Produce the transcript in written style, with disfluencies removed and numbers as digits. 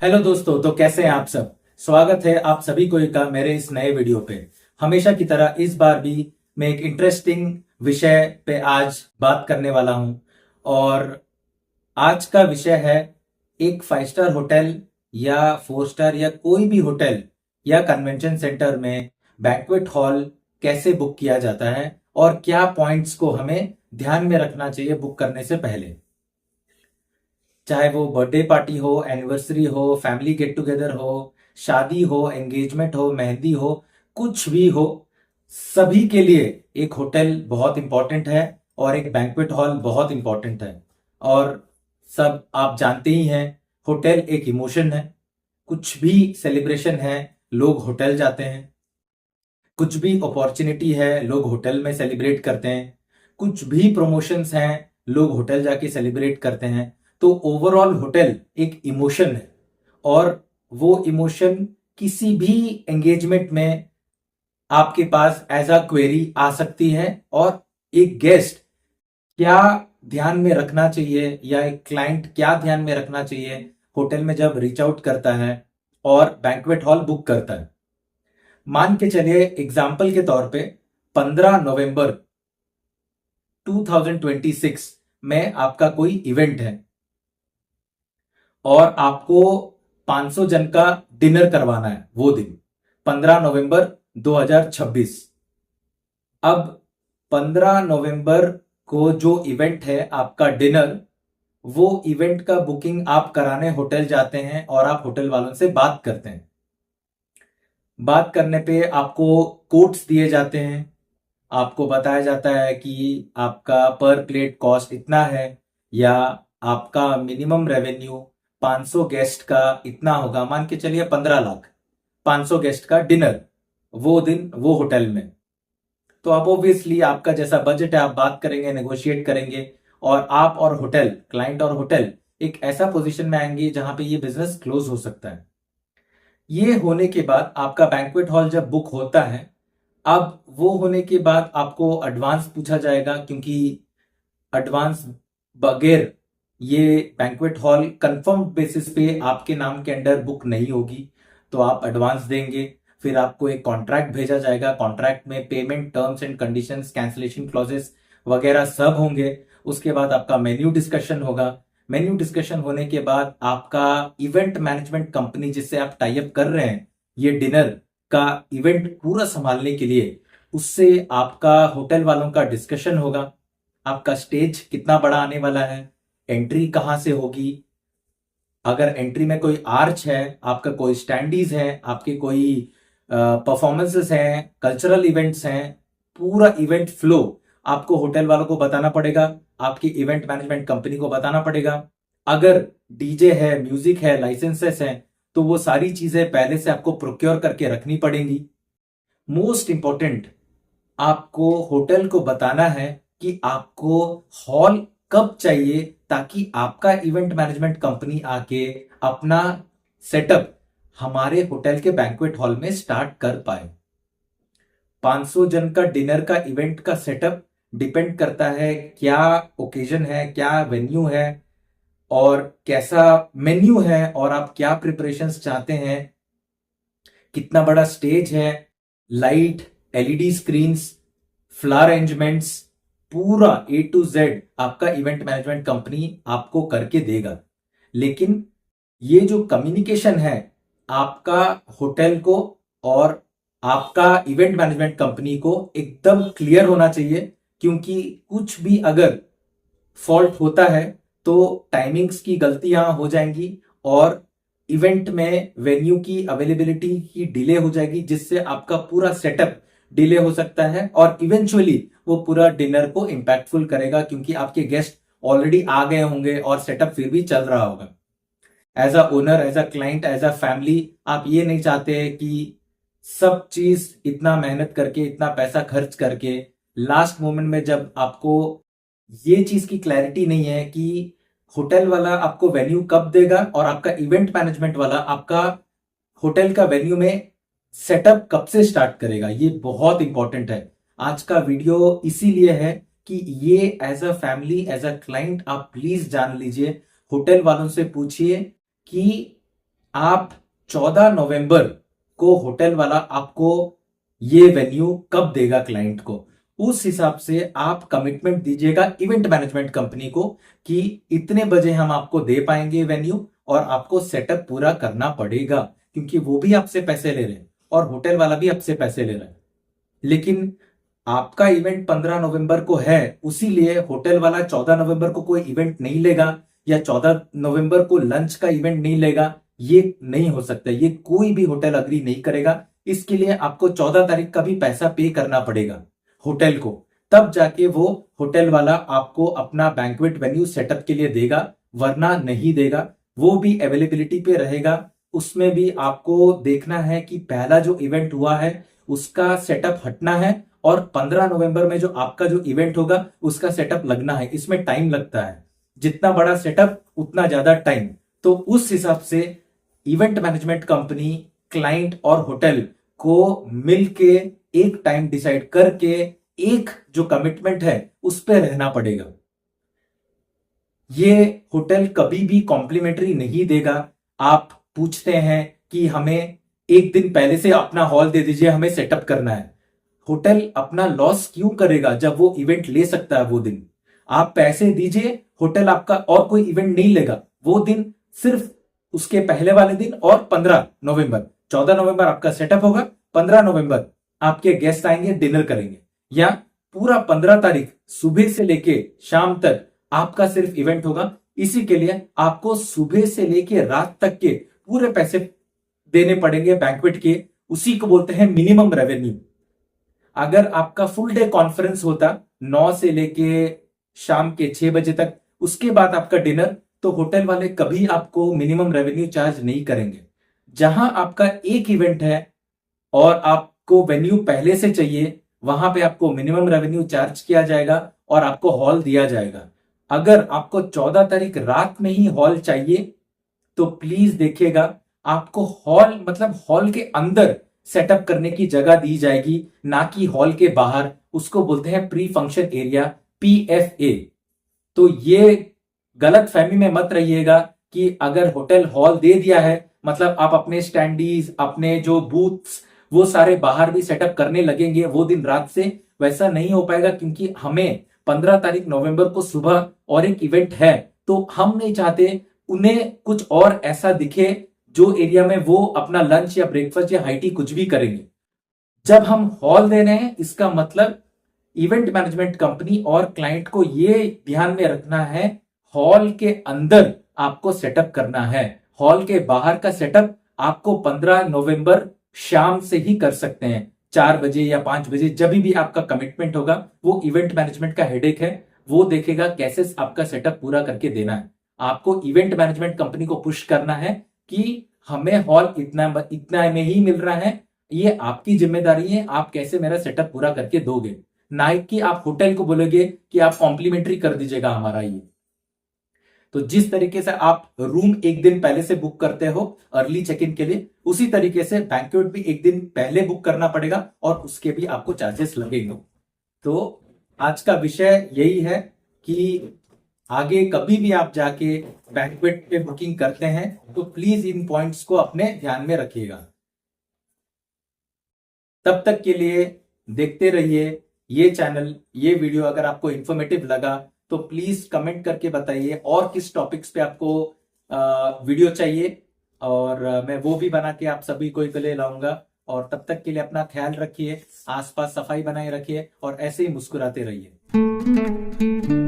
Hello दोस्तों, तो कैसे हैं आप सब। स्वागत है आप सभी को का मेरे इस नए वीडियो पे। हमेशा की तरह इस बार भी मैं एक इंटरेस्टिंग विषय पे आज बात करने वाला हूं। और आज का विषय है एक 5 स्टार होटल या 4 स्टार या कोई भी होटल या कन्वेंशन सेंटर में बैंक्वेट हॉल कैसे बुक किया जाता है और क्या पॉइंट्स को हमें ध्यान में रखना चाहिए बुक करने से पहले। चाहे वो बर्थडे पार्टी हो, एनिवर्सरी हो, फैमिली गेट टुगेदर हो, शादी हो, एंगेजमेंट हो, मेहंदी हो, कुछ भी हो, सभी के लिए एक होटल बहुत इंपॉर्टेंट है और एक बैंक्वेट हॉल बहुत इंपॉर्टेंट है। और सब आप जानते ही हैं, होटल एक इमोशन है। कुछ भी सेलिब्रेशन है, लोग होटल जाते हैं। कुछ भी अपॉर्चुनिटी है, लोग होटल में सेलिब्रेट करते हैं। कुछ भी प्रमोशंस हैं, लोग होटल जाके सेलिब्रेट करते हैं। तो ओवरऑल होटल एक इमोशन है और वो इमोशन किसी भी एंगेजमेंट में आपके पास एज अ क्वेरी आ सकती है। और एक गेस्ट क्या ध्यान में रखना चाहिए या एक क्लाइंट क्या ध्यान में रखना चाहिए होटल में जब रीच आउट करता है और बैंक्वेट हॉल बुक करता है। मान के चलिए एग्जाम्पल के तौर पे 15 नवंबर 2026 में आपका कोई इवेंट है और आपको 500 जन का डिनर करवाना है वो दिन 15 नवंबर 2026। अब 15 नवंबर को जो इवेंट है आपका डिनर, वो इवेंट का बुकिंग आप कराने होटल जाते हैं और आप होटल वालों से बात करते हैं। बात करने पे आपको कोट्स दिए जाते हैं। आपको बताया जाता है कि आपका पर प्लेट कॉस्ट इतना है या आपका मिनिमम रेवेन्यू 500 गेस्ट का इतना होगा। मान के चलिए 15 लाख, 500 गेस्ट का डिनर वो दिन वो होटल में। तो आप ऑब्वियसली आपका जैसा बजट है आप बात करेंगे, नेगोशिएट करेंगे और आप और होटल, क्लाइंट और होटल एक ऐसा पोजीशन में आएंगे जहां पे ये बिजनेस क्लोज हो सकता है। ये होने के बाद आपका बैंक्वेट हॉल जब बुक होता है, अब वो होने के बाद आपको एडवांस पूछा जाएगा, क्योंकि एडवांस बगैर ये बैंक्वेट हॉल कंफर्म बेसिस पे आपके नाम के अंडर बुक नहीं होगी। तो आप एडवांस देंगे, फिर आपको एक कॉन्ट्रैक्ट भेजा जाएगा। कॉन्ट्रैक्ट में payment terms and conditions, cancellation clauses वगैरह सब होंगे। उसके बाद आपका मेन्यू डिस्कशन होगा। मेन्यू डिस्कशन होने के बाद आपका इवेंट मैनेजमेंट कंपनी जिससे आप टाई अप कर रहे हैं ये डिनर का इवेंट पूरा संभालने के लिए, उससे आपका होटल वालों का डिस्कशन होगा। आपका स्टेज कितना बड़ा आने वाला है, एंट्री कहां से होगी, अगर एंट्री में कोई आर्च है, आपका कोई स्टैंडीज है, आपके कोई परफॉर्मेंसेस हैं, कल्चरल इवेंट्स हैं, पूरा इवेंट फ्लो आपको होटल वालों को बताना पड़ेगा, आपकी इवेंट मैनेजमेंट कंपनी को बताना पड़ेगा। अगर डीजे है, म्यूजिक है, लाइसेंसेस हैं, तो वो सारी चीजें पहले से आपको प्रोक्योर करके रखनी पड़ेंगी। मोस्ट इंपॉर्टेंट, आपको होटल को बताना है कि आपको हॉल कब चाहिए ताकि आपका इवेंट मैनेजमेंट कंपनी आके अपना सेटअप हमारे होटल के बैंक्वेट हॉल में स्टार्ट कर पाए। 500 जन का डिनर का इवेंट का सेटअप डिपेंड करता है क्या ओकेजन है, क्या वेन्यू है और कैसा मेन्यू है और आप क्या प्रिपरेशंस चाहते हैं, कितना बड़ा स्टेज है, light, LED screens, flower arrangements, पूरा ए टू जेड आपका इवेंट मैनेजमेंट कंपनी आपको करके देगा। लेकिन ये जो कम्युनिकेशन है आपका होटल को और आपका इवेंट मैनेजमेंट कंपनी को एकदम क्लियर होना चाहिए, क्योंकि कुछ भी अगर फॉल्ट होता है तो टाइमिंग्स की गलतियां हो जाएंगी और इवेंट में वेन्यू की अवेलेबिलिटी की डिले हो जाएगी, जिससे आपका पूरा सेटअप डिले हो सकता है और इवेंचुअली वो पूरा डिनर को इंपैक्टफुल करेगा, क्योंकि आपके गेस्ट ऑलरेडी आ गए होंगे और सेटअप फिर भी चल रहा होगा। As a owner, as a client, as a family आप ये नहीं चाहते कि सब चीज इतना मेहनत करके, इतना पैसा खर्च करके लास्ट मोमेंट में जब आपको ये चीज की क्लैरिटी नहीं है कि होटल वाला आपको वेन्यू कब देगा और आपका इवेंट मैनेजमेंट वाला आपका होटल का वेन्यू में सेटअप कब से स्टार्ट करेगा, ये बहुत इंपॉर्टेंट है। आज का वीडियो इसीलिए है कि ये as a family, as a client आप प्लीज जान लीजिए। होटल वालों से पूछिए कि आप 14 नवंबर को होटल वाला आपको ये वेन्यू कब देगा क्लाइंट को। उस हिसाब से आप कमिटमेंट दीजिएगा इवेंट मैनेजमेंट कंपनी को कि इतने बजे हम आपको दे पाएंगे वेन्यू, और आपको सेटअप पूरा करना पड़ेगा, क्योंकि वो भी आपसे पैसे ले रहे हैं और होटल वाला भी आपसे पैसे ले रहा है। लेकिन आपका इवेंट 15 नवंबर को है, उसीलिए होटल वाला 14 नवंबर को कोई इवेंट नहीं लेगा या 14 नवंबर को लंच का इवेंट नहीं लेगा। ये नहीं हो सकता, ये कोई भी होटल अग्री नहीं करेगा। इसके लिए आपको 14 तारीख का भी पैसा पे करना पड़ेगा होटल को, तब जाके वो होटल वाला आपको अपना बैंक्वेट वेन्यू सेटअप के लिए देगा, वरना नहीं देगा। वो भी अवेलेबिलिटी पे रहेगा। उसमें भी आपको देखना है कि पहला जो इवेंट हुआ है उसका सेटअप हटना है, और 15 नवंबर में जो आपका जो इवेंट होगा उसका सेटअप लगना है। इसमें टाइम लगता है, जितना बड़ा सेटअप उतना ज्यादा टाइम। तो उस हिसाब से इवेंट मैनेजमेंट कंपनी, क्लाइंट और होटल को मिलके एक टाइम डिसाइड करके एक जो कमिटमेंट है उस पर रहना पड़ेगा। ये होटल कभी भी कॉम्प्लीमेंट्री नहीं देगा। आप पूछते हैं कि हमें एक दिन पहले से अपना हॉल दे दीजिए, हमें सेटअप करना है। होटल अपना लॉस क्यों करेगा जब वो इवेंट ले सकता है वो दिन। आप पैसे दीजिए, होटल आपका और कोई इवेंट नहीं लेगा वो दिन, सिर्फ उसके पहले वाले दिन और 15 नवंबर। 14 नवंबर आपका सेटअप होगा, 15 नवंबर आपके गेस्ट आएंगे, डिनर करेंगे, या पूरा 15 तारीख सुबह से लेके शाम तक आपका सिर्फ इवेंट होगा। इसी के लिए आपको सुबह से लेके रात तक के पूरे पैसे देने पड़ेंगे बैंक्वेट के। उसी को बोलते हैं मिनिमम रेवेन्यू। अगर आपका फुल डे कॉन्फ्रेंस होता 9 से लेके शाम के 6 बजे तक, उसके बाद आपका डिनर, तो होटल वाले कभी आपको मिनिमम रेवेन्यू चार्ज नहीं करेंगे। जहां आपका एक इवेंट है और आपको वेन्यू पहले से चाहिए, वहां पे आपको मिनिमम रेवेन्यू चार्ज किया जाएगा और आपको हॉल दिया जाएगा। अगर आपको 14 तारीख रात में ही हॉल चाहिए तो प्लीज देखिएगा, आपको हॉल मतलब हॉल के अंदर सेटअप करने की जगह दी जाएगी, ना कि हॉल के बाहर। उसको बोलते हैं प्री फंक्शन एरिया, PFA। तो ये गलत फहमी में मत रहिएगा कि अगर होटल हॉल दे दिया है मतलब आप अपने स्टैंडीज, अपने जो बूथ्स, वो सारे बाहर भी सेटअप करने लगेंगे वो दिन रात से। वैसा नहीं हो पाएगा, क्योंकि हमें 15 तारीख नवंबर को सुबह और एक इवेंट है, तो हम नहीं चाहते उन्हें कुछ और ऐसा दिखे जो एरिया में वो अपना लंच या ब्रेकफास्ट या हाई टी कुछ भी करेंगे। जब हम हॉल दे रहे हैं, इसका मतलब इवेंट मैनेजमेंट कंपनी और क्लाइंट को ये ध्यान में रखना है, हॉल के अंदर आपको सेटअप करना है। हॉल के बाहर का सेटअप आपको 15 नवंबर शाम से ही कर सकते हैं, 4 बजे या 5 बजे, जब भी आपका कमिटमेंट होगा। वो इवेंट मैनेजमेंट का हेडेक है, वो देखेगा कैसे आपका सेटअप पूरा करके देना है। आपको इवेंट मैनेजमेंट कंपनी को पुश करना है कि हमें हॉल इतना में ही मिल रहा है, ये आपकी जिम्मेदारी है, आप कैसे मेरा सेटअप पूरा करके दोगे, ना कि आप होटल को बोलोगे कि आप कॉम्प्लीमेंट्री कर दीजिएगा हमारा ये। तो जिस तरीके से आप रूम एक दिन पहले से बुक करते हो अर्ली चेक इन के लिए, उसी तरीके से बैंक्वेट भी एक दिन पहले बुक करना पड़ेगा और उसके भी आपको चार्जेस लगेंगे। तो आज का विषय यही है कि आगे कभी भी आप जाके बैंक्वेट पे बुकिंग करते हैं तो प्लीज इन पॉइंट्स को अपने ध्यान में रखिएगा। तब तक के लिए देखते रहिए ये चैनल, ये वीडियो। अगर आपको इंफॉर्मेटिव लगा तो प्लीज कमेंट करके बताइए और किस टॉपिक्स पे आपको वीडियो चाहिए, और मैं वो भी बना के आप सभी को लिए लाऊंगा। और तब तक के लिए अपना ख्याल रखिए, आसपास सफाई बनाए रखिए और ऐसे ही मुस्कुराते रहिए।